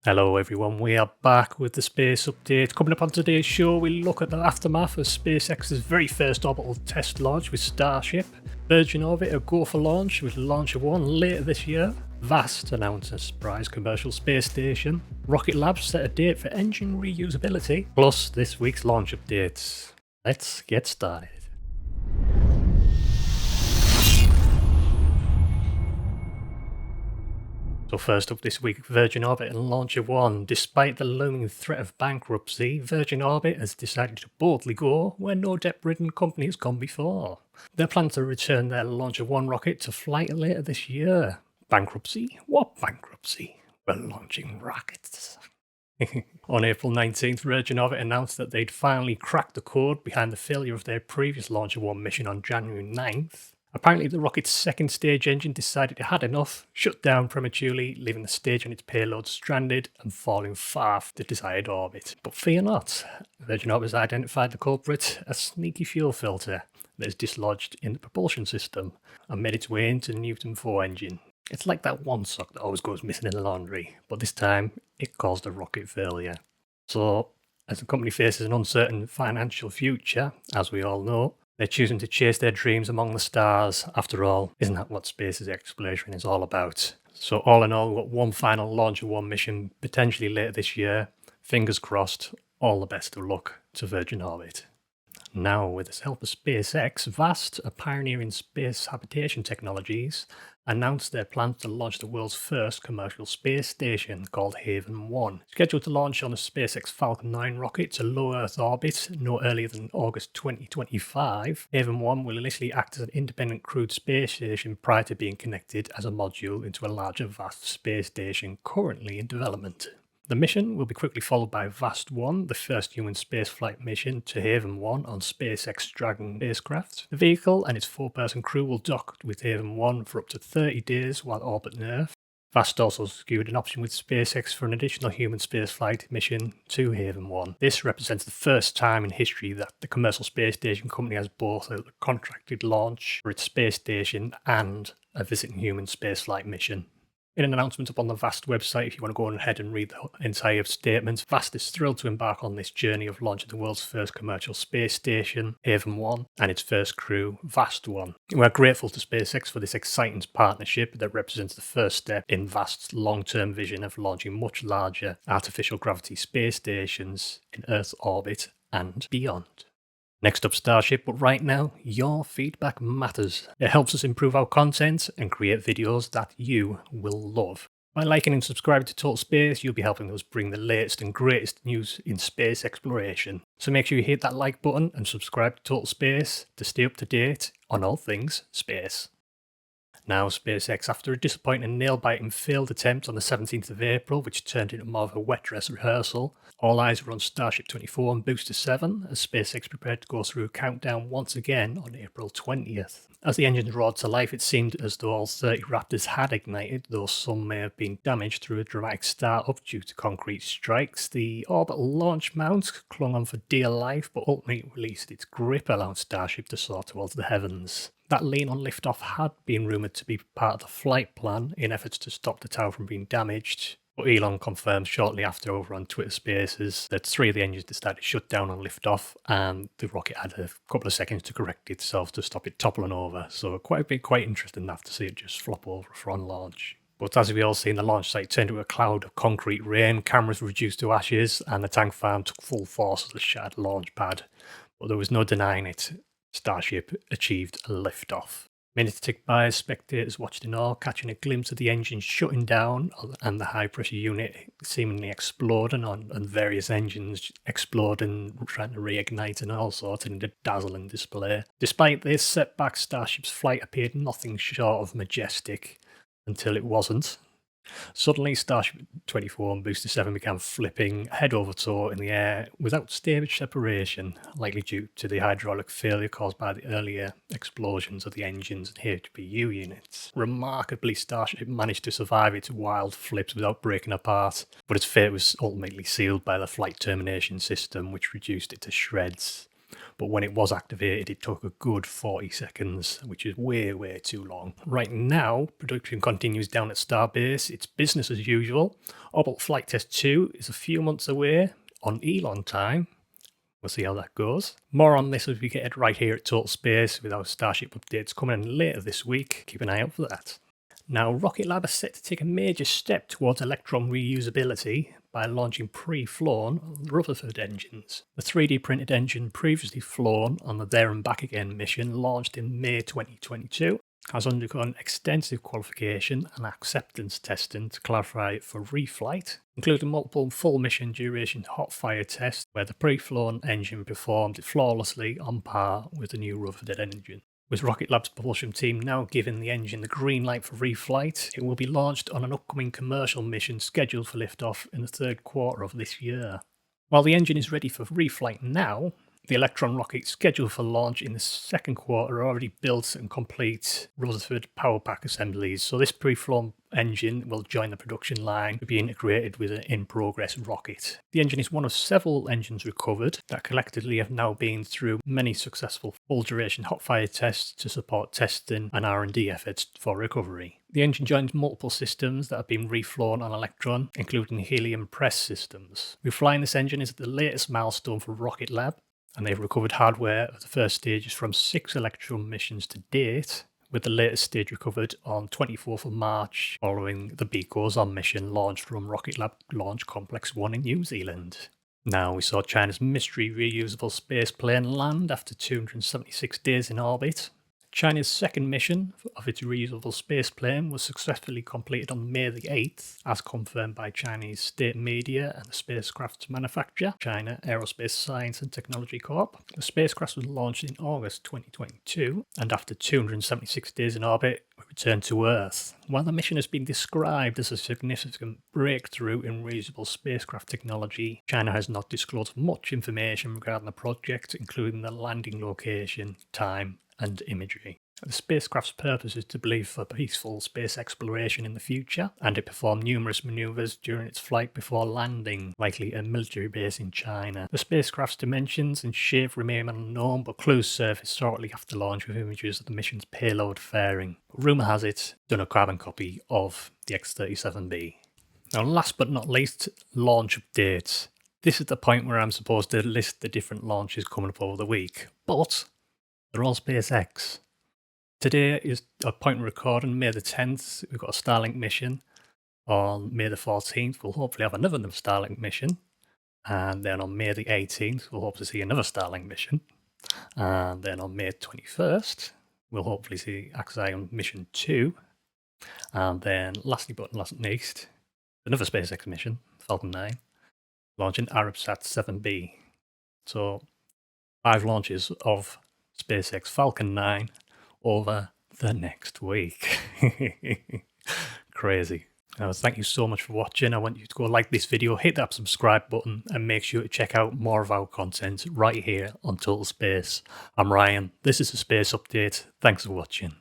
Hello everyone, we are back with the space update. Coming up on today's show, we look at the aftermath of SpaceX's very first orbital test launch with Starship, Virgin Orbit a go for launch with Launcher 1 later this year, Vast announced a surprise commercial space station, Rocket Lab set a date for engine reusability, plus this week's launch updates. Let's get started. So first up this week, Virgin Orbit and Launcher 1. Despite the looming threat of bankruptcy, Virgin Orbit has decided to boldly go where no debt-ridden company has gone before. They plan to return their Launcher 1 rocket to flight later this year. Bankruptcy? What bankruptcy? We're launching rockets. On April 19th, Virgin Orbit announced that they'd finally cracked the code behind the failure of their previous Launcher 1 mission on January 9th. Apparently the rocket's second stage engine decided it had enough, shut down prematurely, leaving the stage and its payload stranded and falling far from the desired orbit. But fear not, Virgin Orbit has identified the culprit, a sneaky fuel filter that is dislodged in the propulsion system and made its way into the Newton 4 engine. It's like that one sock that always goes missing in the laundry, but this time it caused a rocket failure. So, as the company faces an uncertain financial future, as we all know, they're choosing to chase their dreams among the stars. After all, isn't that what space exploration is all about? So all in all, we've got one final Launcher 1 mission potentially later this year. Fingers crossed, all the best of luck to Virgin Orbit. Now, with the help of SpaceX, Vast, a pioneer in space habitation technologies, announced their plans to launch the world's first commercial space station called Haven 1. Scheduled to launch on a SpaceX Falcon 9 rocket to low Earth orbit no earlier than August 2025, Haven 1 will initially act as an independent crewed space station prior to being connected as a module into a larger Vast space station currently in development. The mission will be quickly followed by Vast 1, the first human spaceflight mission to Haven 1 on SpaceX Dragon spacecraft. The vehicle and its 4-person crew will dock with Haven 1 for up to 30 days while orbiting Earth. Vast also secured an option with SpaceX for an additional human spaceflight mission to Haven 1. This represents the first time in history that the commercial space station company has both a contracted launch for its space station and a visiting human spaceflight mission. In an announcement up on the Vast website, if you want to go ahead and read the entire statement, Vast is thrilled to embark on this journey of launching the world's first commercial space station, Haven 1, and its first crew, Vast 1. We're grateful to SpaceX for this exciting partnership that represents the first step in Vast's long-term vision of launching much larger artificial gravity space stations in Earth's orbit and beyond. Next up, Starship, but right now, your feedback matters. It helps us improve our content and create videos that you will love. By liking and subscribing to Total Space, you'll be helping us bring the latest and greatest news in space exploration. So make sure you hit that like button and subscribe to Total Space to stay up to date on all things space. Now, SpaceX, after a disappointing nail-biting failed attempt on the 17th of April, which turned into more of a wet dress rehearsal, all eyes were on Starship 24 and Booster 7 as SpaceX prepared to go through a countdown once again on April 20th. As the engines roared to life, it seemed as though all 30 Raptors had ignited, though some may have been damaged through a dramatic start-up due to concrete strikes. The orbital launch mount clung on for dear life, but ultimately released its grip, allowing Starship to soar towards the heavens. That lean on liftoff had been rumoured to be part of the flight plan in efforts to stop the tower from being damaged, but Elon confirmed shortly after over on Twitter Spaces that 3 of the engines decided to shut down on liftoff and the rocket had a couple of seconds to correct itself to stop it toppling over, so quite interesting to see it just flop over for on launch. But as we all seen, the launch site turned into a cloud of concrete rain, cameras reduced to ashes, and the tank farm took full force as the shattered launch pad. But there was no denying it. Starship achieved a liftoff. Minutes ticked by as spectators watched in awe, catching a glimpse of the engine shutting down and the high-pressure unit seemingly exploding and various engines exploding, trying to reignite and all sorts in a dazzling display. Despite this setback, Starship's flight appeared nothing short of majestic until it wasn't. Suddenly, Starship 24 and Booster 7 began flipping head over toe in the air without stage separation, likely due to the hydraulic failure caused by the earlier explosions of the engines and HPU units. Remarkably, Starship managed to survive its wild flips without breaking apart, but its fate was ultimately sealed by the flight termination system, which reduced it to shreds. but when it was activated, it took a good 40 seconds, which is way, way too long. Right now, production continues down at Starbase. It's business as usual. Orbital Flight Test 2 is a few months away on Elon time. We'll see how that goes. More on this as we get it right here at Total Space with our Starship updates coming in later this week. Keep an eye out for that. Now, Rocket Lab is set to take a major step towards Electron reusability by launching pre-flown Rutherford engines. The 3D printed engine previously flown on the There and Back Again mission launched in May 2022 has undergone extensive qualification and acceptance testing to qualify it for reflight, including multiple full mission duration hot fire tests where the pre-flown engine performed flawlessly on par with the new Rutherford engine. With Rocket Lab's propulsion team now giving the engine the green light for reflight, it will be launched on an upcoming commercial mission scheduled for liftoff in the third quarter of this year. While the engine is ready for reflight now, the Electron rocket scheduled for launch in the second quarter are already built and complete Rutherford power pack assemblies, so this pre-flown engine will join the production line to be integrated with an in-progress rocket. The engine is one of several engines recovered that collectively have now been through many successful full-duration hot fire tests to support testing and R&D efforts for recovery. The engine joins multiple systems that have been reflown on Electron, including helium press systems. Reflying this engine is the latest milestone for Rocket Lab, and they've recovered hardware of the first stages from 6 Electron missions to date, with the latest stage recovered on 24th of March following the Beat Goes On mission launched from Rocket Lab Launch Complex 1 in New Zealand. Now we saw China's mystery reusable space plane land after 276 days in orbit. China's second mission of its reusable space plane was successfully completed on May the 8th, as confirmed by Chinese state media and the spacecraft's manufacturer, China Aerospace Science and Technology Corp. The spacecraft was launched in August 2022, and after 276 days in orbit, returned to Earth. While the mission has been described as a significant breakthrough in reusable spacecraft technology, China has not disclosed much information regarding the project, including the landing location, time, and imagery. The spacecraft's purpose is to believe for peaceful space exploration in the future, and it performed numerous maneuvers during its flight before landing, likely at a military base in China. The spacecraft's dimensions and shape remain unknown, but clues surfaced shortly after launch with images of the mission's payload fairing. Rumour has it, done a carbon copy of the X-37B. Now, last but not least, launch updates. This is the point where I'm supposed to list the different launches coming up over the week, but they're all SpaceX. Today is a point of recording, May the 10th. We've got a Starlink mission. On May the 14th, we'll hopefully have another Starlink mission. And then on May the 18th, we'll hope to see another Starlink mission. And then on May 21st, we'll hopefully see Axiom Mission 2. And then, lastly but not least, another SpaceX mission, Falcon 9, launching Arabsat 7B. So, 5 launches of SpaceX Falcon 9 over the next week. Crazy. Now, thank you so much for watching. I want you to go like this video, hit that subscribe button, and make sure to check out more of our content right here on Total Space. I'm Ryan. This is a Space Update. Thanks for watching.